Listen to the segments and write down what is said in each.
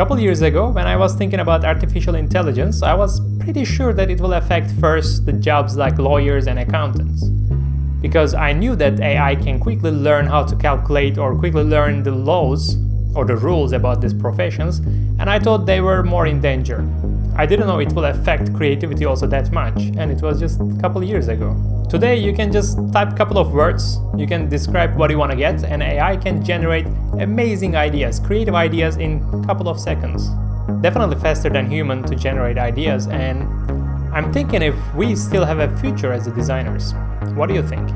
couple years ago, when I was thinking about artificial intelligence, I was pretty sure that it will affect first the jobs like lawyers and accountants. Because I knew that AI can quickly learn how to calculate or quickly learn the laws or the rules about these professions, and I thought they were more in danger. I didn't know it will affect creativity also that much, and it was just a couple years ago. Today you can just type a couple of words, you can describe what you want to get, and AI can generate amazing ideas, creative ideas in a couple of seconds. Definitely faster than human to generate ideas, and I'm thinking if we still have a future as the designers. What do you think?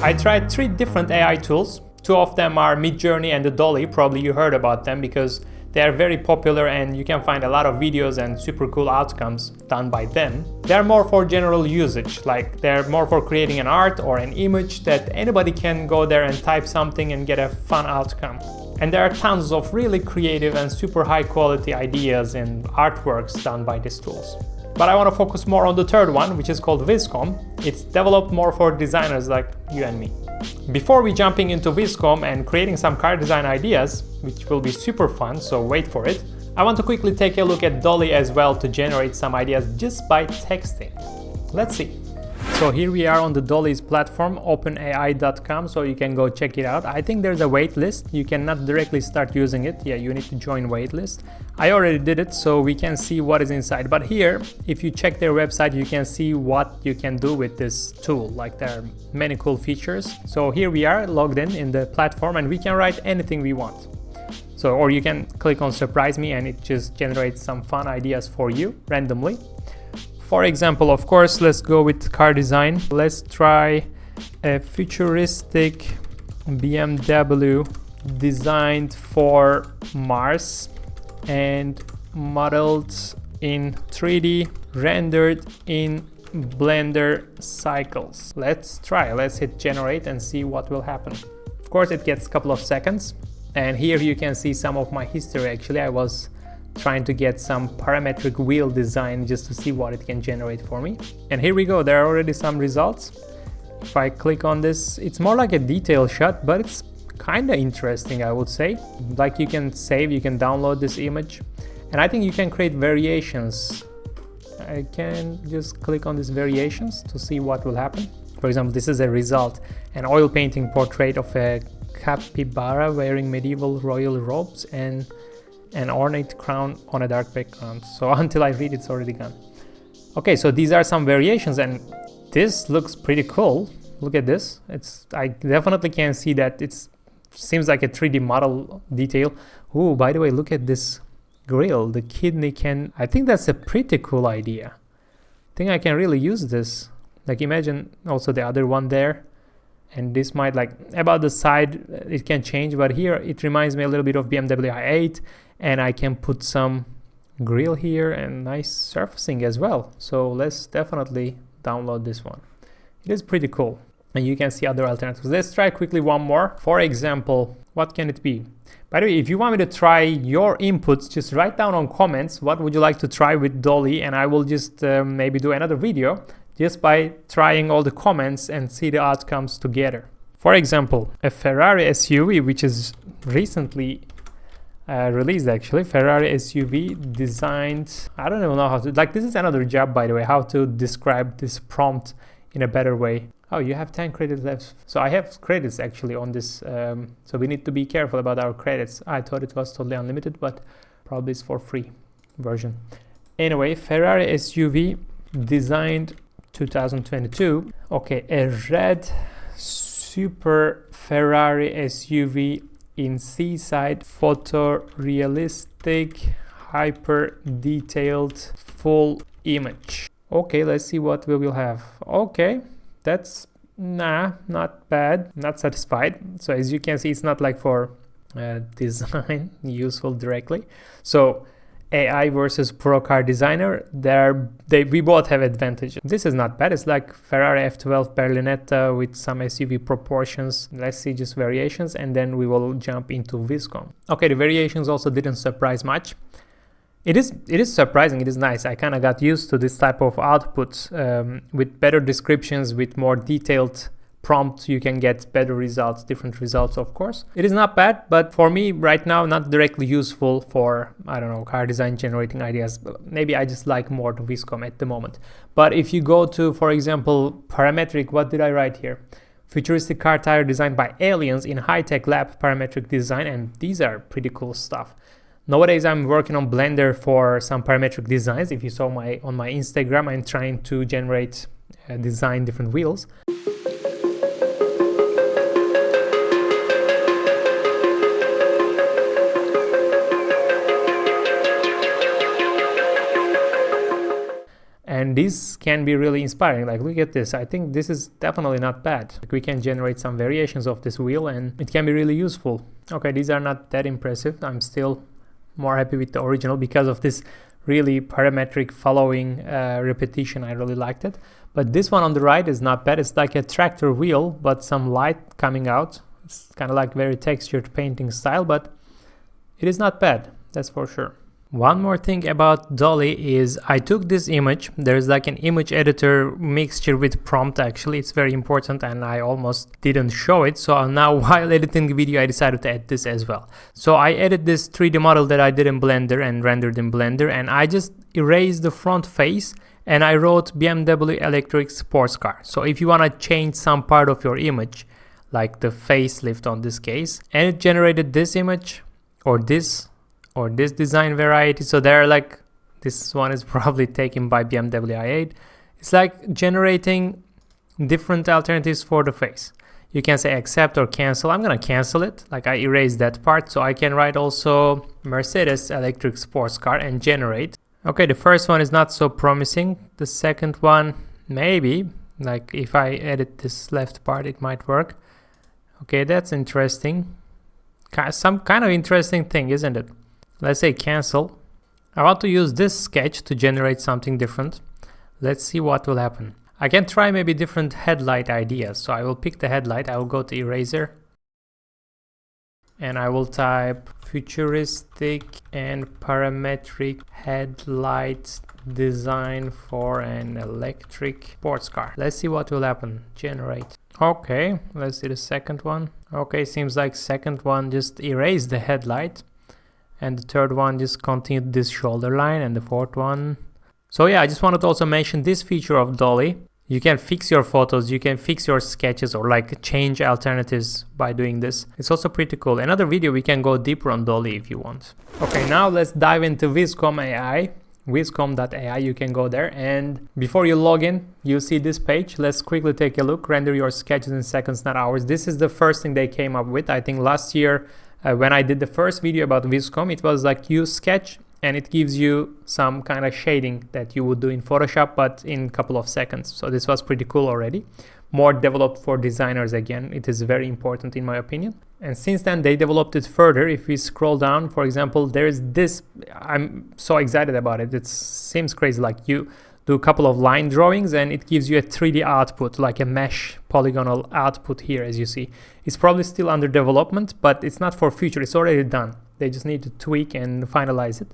I tried 3 different AI tools. 2 of them are Midjourney and the Dall-e. Probably you heard about them because they are very popular and you can find a lot of videos and super cool outcomes done by them. They're more for general usage, like they're more for creating an art or an image that anybody can go there and type something and get a fun outcome. And there are tons of really creative and super high quality ideas and artworks done by these tools. But I want to focus more on the third one, which is called Vizcom. It's developed more for designers like you and me. Before we jumping into Vizcom and creating some car design ideas, which will be super fun, so wait for it, I want to quickly take a look at Dall-e as well to generate some ideas just by texting. Let's see. So here we are on the Dall-e's platform, openai.com, so you can go check it out. I think there's a waitlist. You cannot directly start using it. Yeah, you need to join waitlist. I already did it, so we can see what is inside. But here, if you check their website, you can see what you can do with this tool. Like there are many cool features. So here we are logged in the platform, and we can write anything we want. So, or you can click on surprise me and it just generates some fun ideas for you randomly. For example, of course, let's go with car design. Let's try a futuristic BMW designed for Mars and modeled in 3D, rendered in Blender cycles. Let's try, let's hit generate and see what will happen. Of course, it gets a couple of seconds. And here you can see some of my history. Actually, I was trying to get some parametric wheel design just to see what it can generate for me. And here we go, there are already some results. If I click on this, it's more like a detail shot, but it's kind of interesting, I would say. Like you can save, you can download this image, and I think you can create variations. I can just click on these variations to see what will happen. For example, this is a result, an oil painting portrait of a capybara wearing medieval royal robes and an ornate crown on a dark background. So until I read, it's already gone. Okay, so these are some variations, and this looks pretty cool. Look at this. I definitely can see that it seems like a 3D model detail. Oh, by the way, look at this grill. The kidney can. I think that's a pretty cool idea. I think I can really use this. Like imagine also the other one there. And this might, like about the side, it can change, but here it reminds me a little bit of BMW i8, and I can put some grill here and nice surfacing as well. So let's definitely download this one. It is pretty cool, and you can see other alternatives. Let's try quickly one more. For example, what can it be? By the way, if you want me to try your inputs, just write down on comments what would you like to try with Dall-e, and I will just maybe do another video just by trying all the comments and see the outcomes together. For example, a Ferrari SUV, which is recently released actually, Ferrari SUV designed, I don't even know how to, like this is another job by the way, how to describe this prompt in a better way. Oh, you have 10 credits left. So I have credits actually on this, so we need to be careful about our credits. I thought it was totally unlimited, but probably it's for free version. Anyway, Ferrari SUV designed 2022. Okay, a red super Ferrari SUV in seaside, photorealistic, hyper detailed, full image. Okay, let's see what we will have. Okay, that's not bad, not satisfied. So as you can see, it's not like for design useful directly. So AI versus pro car designer, we both have advantages. This is not bad. It's like Ferrari F12 Berlinetta with some SUV proportions. Let's see just variations, and then we will jump into Vizcom. Okay, the variations also didn't surprise much. It is surprising. It is nice. I kind of got used to this type of outputs with better descriptions, with more detailed prompt you can get better results, different results. Of course it is not bad, but for me right now not directly useful for, I don't know, car design generating ideas. Maybe I just like more the Vizcom at the moment. But if you go to, for example, parametric, what did I write here? Futuristic car tire designed by aliens in high-tech lab, parametric design, and these are pretty cool stuff. Nowadays I'm working on Blender for some parametric designs. If you saw on my Instagram, I'm trying to generate design different wheels. And this can be really inspiring. Like, look at this. I think this is definitely not bad. Like, we can generate some variations of this wheel and it can be really useful. Okay, these are not that impressive. I'm still more happy with the original because of this really parametric following repetition. I really liked it. But this one on the right is not bad. It's like a tractor wheel, but some light coming out. It's kind of like very textured painting style, but it is not bad. That's for sure. One more thing about Dall-e is I took this image. There's like an image editor mixture with prompt. Actually, it's very important and I almost didn't show it. So now while editing the video, I decided to add this as well. So I added this 3D model that I did in Blender and rendered in Blender, and I just erased the front face and I wrote BMW electric sports car. So if you want to change some part of your image, like the facelift on this case, and it generated this image or this design variety. So they're like, this one is probably taken by BMW i8. It's like generating different alternatives for the face. You can say accept or cancel. I'm gonna cancel it. Like, I erased that part, so I can write also Mercedes electric sports car and generate. Okay, the first one is not so promising. The second one, maybe. Like, if I edit this left part, it might work. Okay, that's interesting. Some kind of interesting thing, isn't it? Let's say cancel. I want to use this sketch to generate something different. Let's see what will happen. I can try maybe different headlight ideas. So I will pick the headlight. I will go to eraser and I will type futuristic and parametric headlight design for an electric sports car. Let's see what will happen. Generate. Okay, let's see the second one. Okay, seems like second one just erased the headlight. And the third one just continued this shoulder line, and the fourth one. So yeah, I just wanted to also mention this feature of Dall-e. You can fix your photos, you can fix your sketches, or like change alternatives by doing this. It's also pretty cool. Another video we can go deeper on Dall-e if you want. Okay, now let's dive into Vizcom AI. Vizcom.ai, you can go there, and before you log in, you see this page. Let's quickly take a look. Render your sketches in seconds, not hours. This is the first thing they came up with. I think last year, when I did the first video about Vizcom, it was like you sketch and it gives you some kind of shading that you would do in Photoshop, but in a couple of seconds. So this was pretty cool already. More developed for designers again. It is very important in my opinion. And since then they developed it further. If we scroll down, for example, there's this. I'm so excited about it. It seems crazy. Like, you do a couple of line drawings and it gives you a 3D output, like a mesh polygonal output here, as you see. It's probably still under development, but it's not for future. It's already done. They just need to tweak and finalize it.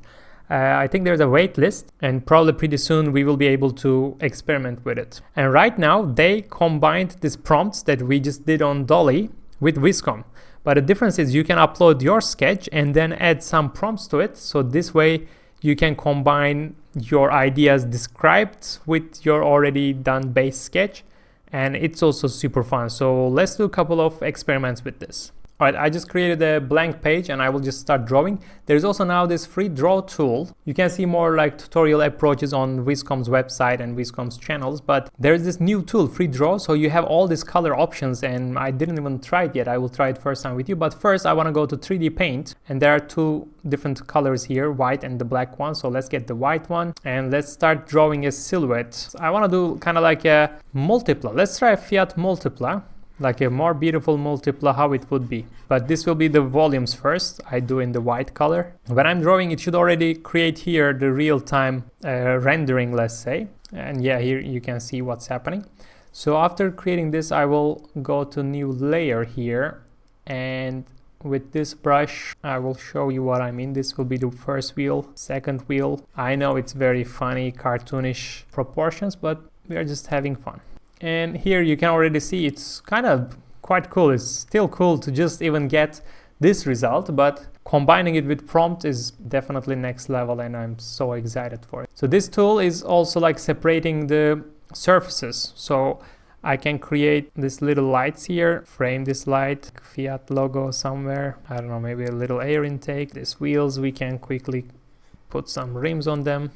I think there's a wait list, and probably pretty soon we will be able to experiment with it. And right now they combined these prompts that we just did on Dall-e with Vizcom. But the difference is you can upload your sketch and then add some prompts to it. So this way you can combine your ideas described with your already done base sketch, and it's also super fun. So let's do a couple of experiments with this. Alright, I just created a blank page and I will just start drawing. There's also now this free draw tool. You can see more like tutorial approaches on Vizcom's website and Vizcom's channels, but there's this new tool, free draw. So you have all these color options, and I didn't even try it yet. I will try it first time with you, but first I want to go to 3D paint, and there are two different colors here, white and the black one. So let's get the white one and let's start drawing a silhouette. I want to do kind of like a multipla. Let's try a Fiat multipla. Like a more beautiful multipla, how it would be. But this will be the volumes first. I do in the white color. When I'm drawing, it should already create here the real-time rendering, let's say. And yeah, here you can see what's happening. So after creating this, I will go to new layer here, and with this brush I will show you what I mean. This will be the first wheel, second wheel. I know it's very funny, cartoonish proportions, but we are just having fun. And here you can already see it's kind of quite cool. It's still cool to just even get this result, but combining it with prompt is definitely next level, and I'm so excited for it. So this tool is also like separating the surfaces. So I can create these little lights here, frame this light, Fiat logo somewhere, I don't know, maybe a little air intake. These wheels, we can quickly put some rims on them.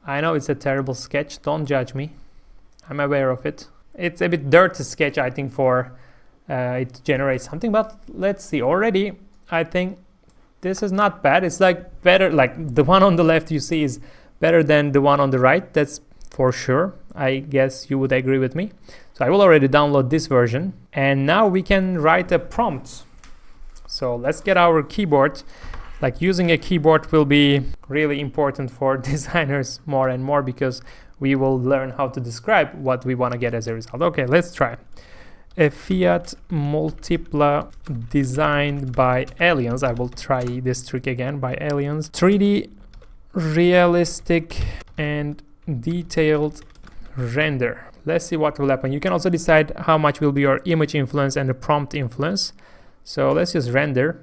I know it's a terrible sketch, don't judge me, I'm aware of it. It's a bit dirty sketch, I think, for it to generate something, but let's see. Already I think this is not bad. It's like better, like the one on the left you see is better than the one on the right, that's for sure. I guess you would agree with me. So I will already download this version, and now we can write a prompt. So let's get our keyboard. Like, using a keyboard will be really important for designers more and more, because we will learn how to describe what we want to get as a result. Okay, let's try. A Fiat Multipla designed by aliens. I will try this trick again, by aliens. 3D realistic and detailed render. Let's see what will happen. You can also decide how much will be your image influence and the prompt influence. So let's just render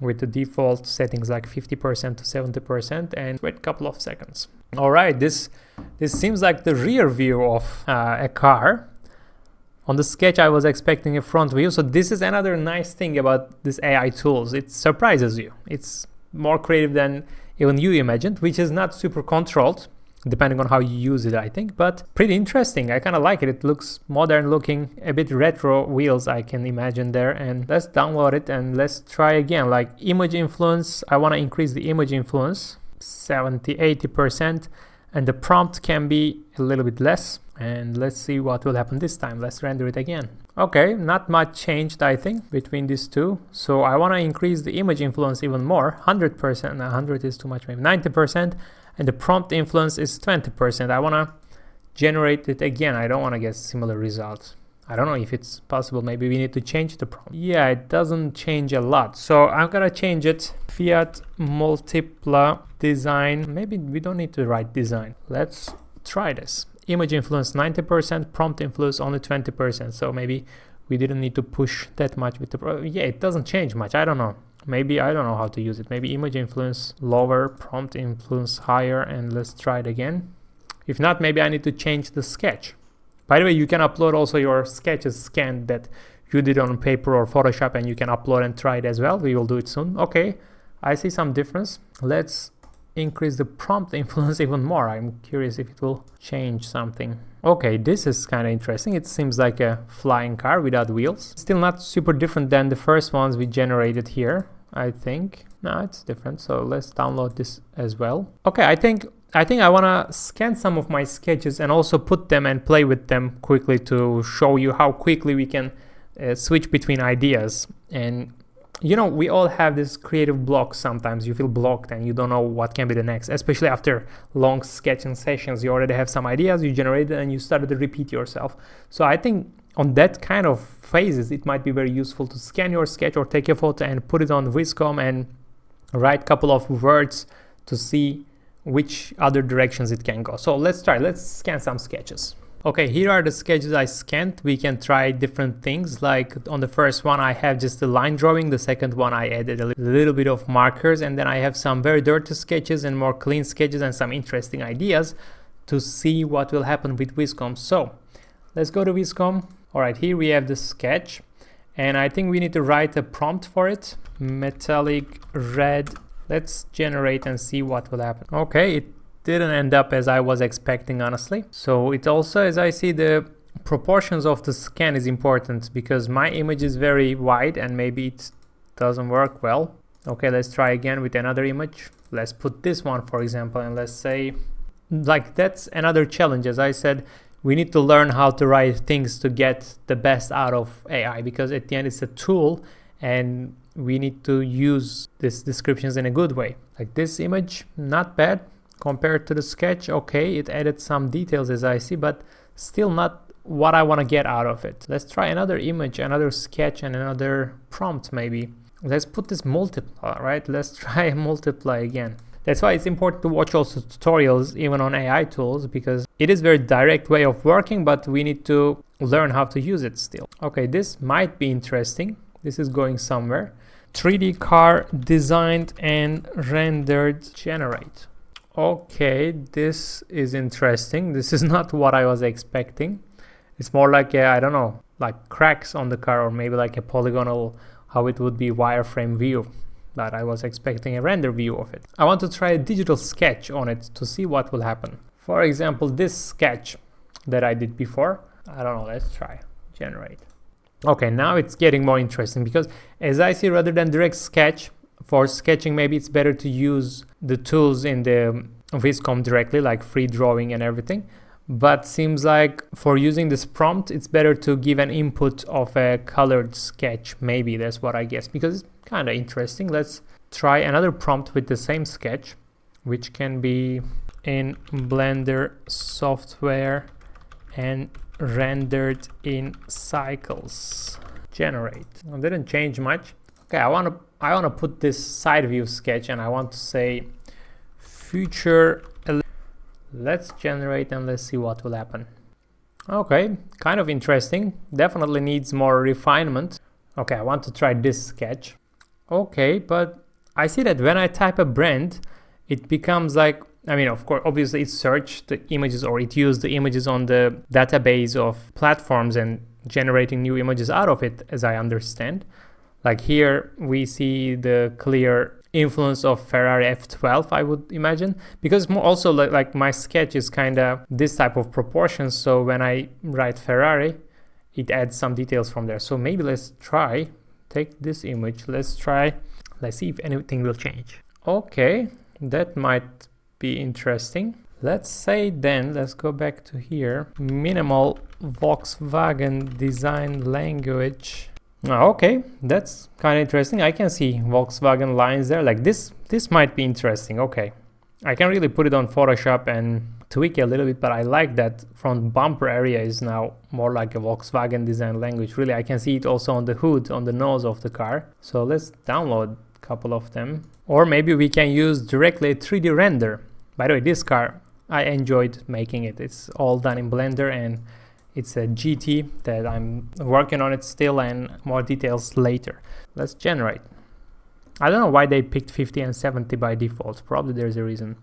with the default settings like 50% to 70% and wait a couple of seconds. All right, this seems like the rear view of a car. On the sketch I was expecting a front view. So this is another nice thing about this AI tools. It surprises you. It's more creative than even you imagined, which is not super controlled, depending on how you use it, I think, but pretty interesting. I kind of like it. It looks modern looking, a bit retro wheels I can imagine there. And let's download it and let's try again. Like, image influence, I want to increase the image influence 70-80%, and the prompt can be a little bit less. And let's see what will happen this time. Let's render it again. Okay, not much changed, I think, between these two. So I want to increase the image influence even more, 100%. 100 is too much, maybe 90%. And the prompt influence is 20%. I want to generate it again. I don't want to get similar results. I don't know if it's possible. Maybe we need to change the prompt. Yeah, it doesn't change a lot. So I'm going to change it. Fiat Multipla design. Maybe we don't need to write design. Let's try this. Image influence 90%, prompt influence only 20%. So maybe we didn't need to push that much with the yeah, it doesn't change much. I don't know. Maybe I don't know how to use it. Maybe image influence lower, prompt influence higher, and let's try it again. If not, maybe I need to change the sketch. By the way, you can upload also your sketches scanned that you did on paper or Photoshop, and you can upload and try it as well. We will do it soon. Okay, I see some difference. Let's increase the prompt influence even more. I'm curious if it will change something. Okay, this is kind of interesting. It seems like a flying car without wheels. Still not super different than the first ones we generated here, I think. No, it's different. So let's download this as well. Okay, I think I want to scan some of my sketches and also put them and play with them quickly to show you how quickly we can switch between ideas. And you know, we all have this creative block sometimes. You feel blocked and you don't know what can be the next, especially after long sketching sessions. You already have some ideas, you generate it, and you started to repeat yourself. So I think on that kind of phases, it might be very useful to scan your sketch or take a photo and put it on Vizcom and write a couple of words to see which other directions it can go. So let's try. Let's scan some sketches. Okay, here are the sketches I scanned. We can try different things. Like on the first one, I have just a line drawing. The second one, I added a little bit of markers. And then I have some very dirty sketches and more clean sketches and some interesting ideas to see what will happen with Vizcom. So let's go to Vizcom. All right, here we have the sketch. And I think we need to write a prompt for it. Metallic red. Let's generate and see what will happen. Okay, it didn't end up as I was expecting, honestly. So it also, as I see, the proportions of the scan is important because my image is very wide and maybe it doesn't work well. Okay, let's try again with another image. Let's put this one, for example, and let's say, like, that's another challenge. As I said, we need to learn how to write things to get the best out of AI, because at the end it's a tool and we need to use these descriptions in a good way. Like this image, not bad. Compared to the sketch, okay, it added some details as I see, but still not what I want to get out of it. Let's try another image, another sketch, and another prompt maybe. Let's put this multiply, right? Let's try multiply again. That's why it's important to watch also tutorials even on AI tools, because it is a very direct way of working, but we need to learn how to use it still. Okay, this might be interesting. This is going somewhere. 3D car designed and rendered generate. Okay, this is interesting. This is not what I was expecting. It's more like I don't know, like cracks on the car, or maybe like a polygonal, how it would be wireframe view. But I was expecting a render view of it. I want to try a digital sketch on it to see what will happen. For example, this sketch that I did before. I don't know, let's try generate. Okay, now it's getting more interesting, because as I see, rather than direct sketch, for sketching maybe it's better to use the tools in the Vizcom directly, like free drawing and everything. But seems like for using this prompt, it's better to give an input of a colored sketch. Maybe that's what I guess, because it's kind of interesting. Let's try another prompt with the same sketch, which can be in Blender software and rendered in cycles. Generate. It didn't change much. Okay, I want to put this side view sketch, and I want to say future. Let's generate and let's see what will happen. Okay, kind of interesting. Definitely needs more refinement. Okay, I want to try this sketch. Okay, but I see that when I type a brand, it becomes like, I mean, of course, obviously it searched the images, or it used the images on the database of platforms and generating new images out of it, as I understand. Like here we see the clear influence of Ferrari F12, I would imagine, because more also like my sketch is kind of this type of proportions. So when I write Ferrari, it adds some details from there. So maybe let's try, take this image, let's see if anything will change. Okay, that might be interesting. Let's say then, let's go back to here, minimal Volkswagen design language. Okay, that's kind of interesting. I can see Volkswagen lines there. Like this might be interesting. Okay, I can really put it on Photoshop and tweak it a little bit, but I like that front bumper area is now more like a Volkswagen design language. Really, I can see it also on the hood, on the nose of the car. So let's download a couple of them. Or maybe we can use directly a 3D render. By the way, this car, I enjoyed making it. It's all done in Blender, and it's a GT that I'm working on it still, and more details later. Let's generate. I don't know why they picked 50 and 70 by default. Probably there's a reason.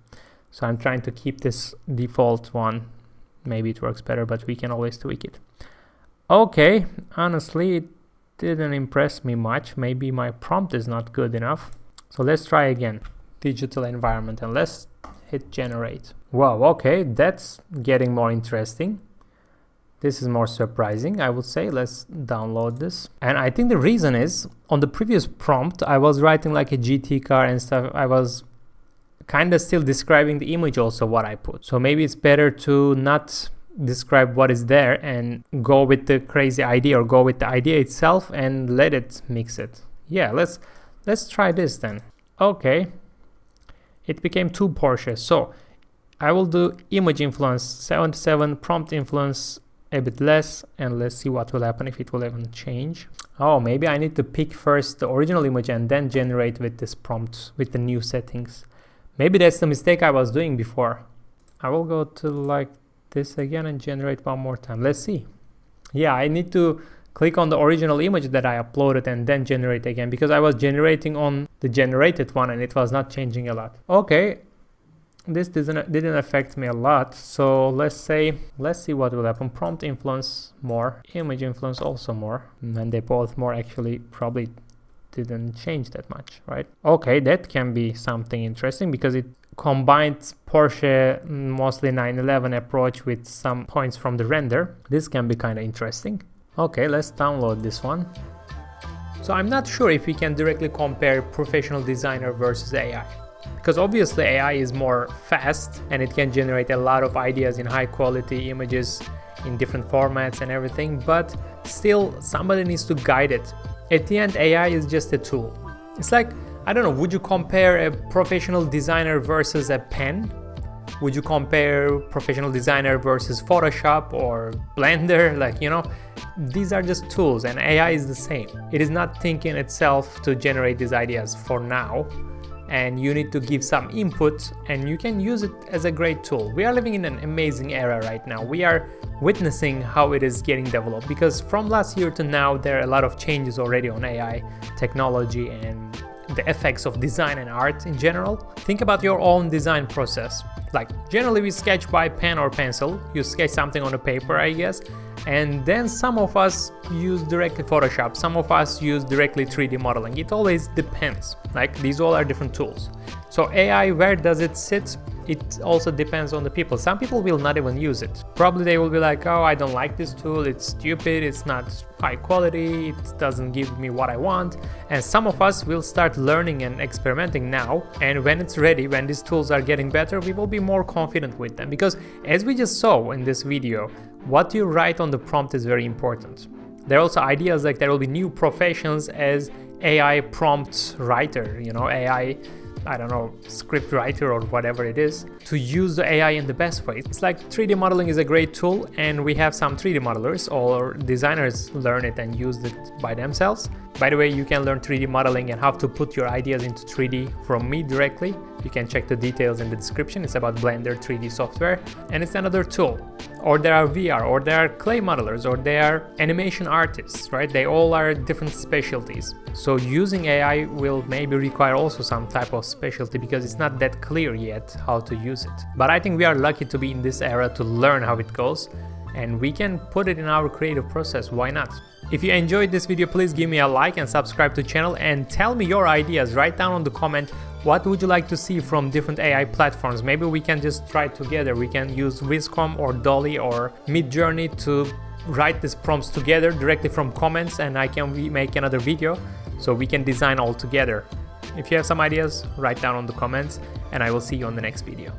So I'm trying to keep this default one. Maybe it works better, but we can always tweak it. Okay, honestly, it didn't impress me much. Maybe my prompt is not good enough. So let's try again. Digital environment, and let's hit generate. Wow, okay, that's getting more interesting. This is more surprising, I would say. Let's download this. And I think the reason is, on the previous prompt, I was writing like a GT car and stuff. I was kind of still describing the image also, what I put. So maybe it's better to not describe what is there and go with the crazy idea, or go with the idea itself and let it mix it. Yeah, let's try this then. Okay, it became 2 Porsches. So I will do image influence 77, prompt influence a bit less, and let's see what will happen, if it will even change. Oh, maybe I need to pick first the original image and then generate with this prompt with the new settings. Maybe that's the mistake I was doing before. I will go to like this again and generate one more time. Let's see. Yeah, I need to click on the original image that I uploaded and then generate again, because I was generating on the generated one and it was not changing a lot. Okay, this didn't affect me a lot. So let's see what will happen. Prompt influence more, image influence also more, and they both more actually probably didn't change that much, right? Okay, that can be something interesting, because it combines Porsche mostly 911 approach with some points from the render. This can be kind of interesting. Okay, let's download this one. So I'm not sure if we can directly compare professional designer versus AI, because obviously AI is more fast and it can generate a lot of ideas in high quality images in different formats and everything, but still somebody needs to guide it. At the end, AI is just a tool. It's like, I don't know, would you compare a professional designer versus a pen? Would you compare professional designer versus Photoshop or Blender? Like, you know, these are just tools, and AI is the same. It is not thinking itself to generate these ideas for now. and you need to give some input, and you can use it as a great tool. We are living in an amazing era right now. We are witnessing how it is getting developed, because from last year to now there are a lot of changes already on AI technology and the effects of design and art in general. Think about your own design process. Like, generally we sketch by pen or pencil. You sketch something on a paper, I guess, and then some of us use directly Photoshop, some of us use directly 3D modeling. It always depends. Like, these all are different tools. So AI, where does it sit? It also depends on the people. Some people will not even use it. Probably they will be like, oh, I don't like this tool, it's stupid, it's not high quality, it doesn't give me what I want. And some of us will start learning and experimenting now, and when it's ready, when these tools are getting better, we will be more confident with them. Because as we just saw in this video, what you write on the prompt is very important. There are also ideas like there will be new professions as AI prompt writer, AI, I don't know, script writer or whatever it is, to use the AI in the best way. It's like 3D modeling is a great tool, and we have some 3D modelers or designers learn it and use it by themselves. By the way, you can learn 3D modeling and how to put your ideas into 3D from me directly. You can check the details in the description. It's about Blender 3D software, and it's another tool. Or there are VR, or there are clay modelers, or there are animation artists, right? They all are different specialties. So using AI will maybe require also some type of specialty, because it's not that clear yet how to use it. But I think we are lucky to be in this era to learn how it goes, and we can put it in our creative process. Why not? If you enjoyed this video, please give me a like and subscribe to the channel, and tell me your ideas. Write down on the comment, what would you like to see from different AI platforms? Maybe we can just try together. We can use Vizcom or Dall-e or Midjourney to write these prompts together directly from comments, and I can make another video so we can design all together. If you have some ideas, write down on the comments, and I will see you on the next video.